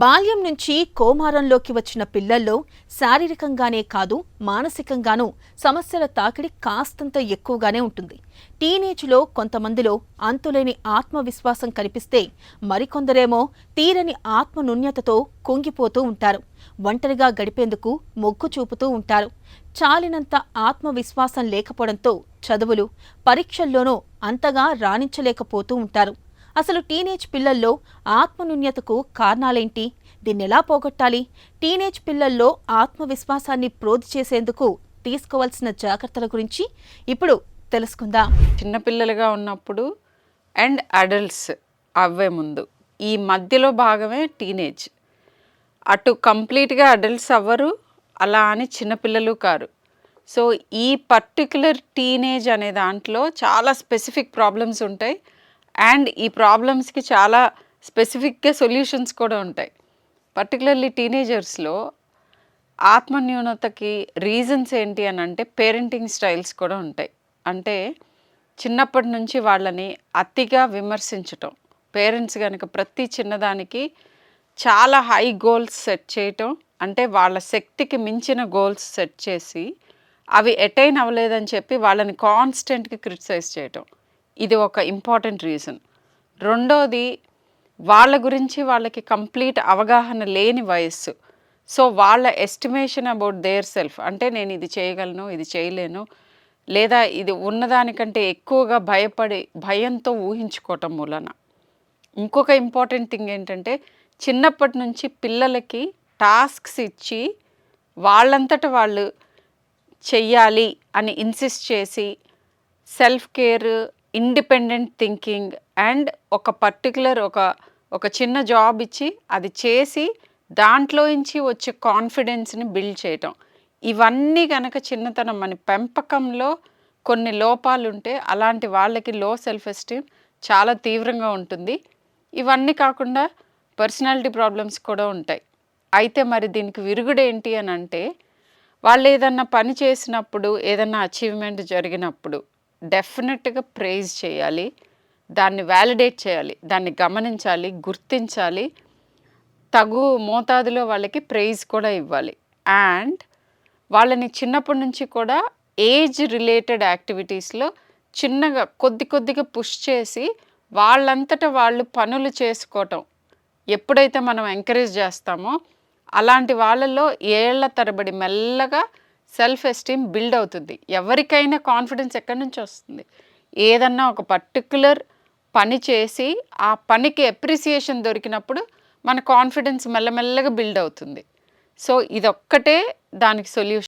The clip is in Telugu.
బాల్యం నుంచి కోమారంలోకి వచ్చిన పిల్లల్లో శారీరకంగానే కాదు మానసికంగానూ సమస్యల తాకిడి కాస్తంత ఎక్కువగానే ఉంటుంది. టీనేజ్లో కొంతమందిలో అంతులేని ఆత్మవిశ్వాసం కనిపిస్తే మరికొందరేమో తీరని ఆత్మనున్యతతో కుంగిపోతూ ఉంటారు. ఒంటరిగా గడిపేందుకు మొగ్గు చూపుతూ ఉంటారు. చాలినంత ఆత్మవిశ్వాసం లేకపోవడంతో చదువులు, పరీక్షల్లోనూ అంతగా రాణించలేకపోతూ ఉంటారు. అసలు టీనేజ్ పిల్లల్లో ఆత్మనున్యతకు కారణాలేంటి? దీన్నెలా పోగొట్టాలి? టీనేజ్ పిల్లల్లో ఆత్మవిశ్వాసాన్ని ప్రోధి చేసేందుకు తీసుకోవాల్సిన జాగ్రత్తల గురించి ఇప్పుడు తెలుసుకుందాం. చిన్నపిల్లలుగా ఉన్నప్పుడు అండ్ అడల్ట్స్ అవ్వే ముందు ఈ మధ్యలో భాగమే టీనేజ్. అటు కంప్లీట్గా అడల్ట్స్ అవ్వరు, అలా అని చిన్నపిల్లలు కారు. సో ఈ పర్టిక్యులర్ టీనేజ్ అనే దాంట్లో చాలా స్పెసిఫిక్ ప్రాబ్లమ్స్ ఉంటాయి అండ్ ఈ ప్రాబ్లమ్స్కి చాలా స్పెసిఫిక్గా సొల్యూషన్స్ కూడా ఉంటాయి. పర్టికులర్లీ టీనేజర్స్లో ఆత్మన్యూనతకి రీజన్స్ ఏంటి అని అంటే పేరెంటింగ్ స్టైల్స్ కూడా ఉంటాయి. అంటే చిన్నప్పటి నుంచి వాళ్ళని అతిగా విమర్శించటం, పేరెంట్స్ కనుక ప్రతి చిన్నదానికి చాలా హై గోల్స్ సెట్ చేయటం, అంటే వాళ్ళ శక్తికి మించిన గోల్స్ సెట్ చేసి అవి అటైన్ అవ్వలేదని చెప్పి వాళ్ళని కాన్స్టెంట్గా క్రిటిసైజ్ చేయటం, ఇది ఒక ఇంపార్టెంట్ రీజన్. రెండోది, వాళ్ళ గురించి వాళ్ళకి కంప్లీట్ అవగాహన లేని వయస్సు. సో వాళ్ళ ఎస్టిమేషన్ అబౌట్ దేర్ సెల్ఫ్, అంటే నేను ఇది చేయగలను, ఇది చేయలేను, లేదా ఇది ఉన్నదానికంటే ఎక్కువగా భయంతో ఊహించుకోవటం మూలన. ఇంకొక ఇంపార్టెంట్ థింగ్ ఏంటంటే, చిన్నప్పటి నుంచి పిల్లలకి టాస్క్స్ ఇచ్చి వాళ్ళంతట వాళ్ళు చెయ్యాలి అని ఇన్సిస్ట్ చేసి self care, independent thinking and ఒక పర్టికులర్ ఒక చిన్న జాబ్ ఇచ్చి అది చేసి దాంట్లోంచి వచ్చే కాన్ఫిడెన్స్ని బిల్డ్ చేయటం, ఇవన్నీ కనుక చిన్నతనం మన పెంపకంలో కొన్ని లోపాలు ఉంటే అలాంటి వాళ్ళకి లో సెల్ఫ్ ఎస్టీమ్ చాలా తీవ్రంగా ఉంటుంది. ఇవన్నీ కాకుండా పర్సనాలిటీ ప్రాబ్లమ్స్ కూడా ఉంటాయి. అయితే మరి దీనికి విరుగుడేంటి అని అంటే, వాళ్ళు ఏదన్నా పని చేసినప్పుడు, ఏదన్నా అచీవ్మెంట్ జరిగినప్పుడు డెఫినెట్గా ప్రైజ్ చేయాలి, దాన్ని వ్యాలిడేట్ చేయాలి, దాన్ని గమనించాలి, గుర్తించాలి, తగు మోతాదులో వాళ్ళకి ప్రైజ్ కూడా ఇవ్వాలి. అండ్ వాళ్ళని చిన్నప్పటి నుంచి కూడా ఏజ్ రిలేటెడ్ యాక్టివిటీస్లో చిన్నగా కొద్దిగా పుష్ చేసి వాళ్ళంతట వాళ్ళు పనులు చేసుకోవటం ఎప్పుడైతే మనం ఎంకరేజ్ చేస్తామో అలాంటి వాళ్ళల్లో ఏళ్ల తరబడి మెల్లగా సెల్ఫ్ ఎస్టీమ్ బిల్డ్ అవుతుంది. ఎవరికైనా కాన్ఫిడెన్స్ ఎక్కడి నుంచి వస్తుంది? ఏదన్నా ఒక పర్టిక్యులర్ పని చేసి ఆ పనికి అప్రిసియేషన్ దొరికినప్పుడు మన కాన్ఫిడెన్స్ మెల్లమెల్లగా బిల్డ్ అవుతుంది. సో ఇదొక్కటే దానికి సొల్యూషన్.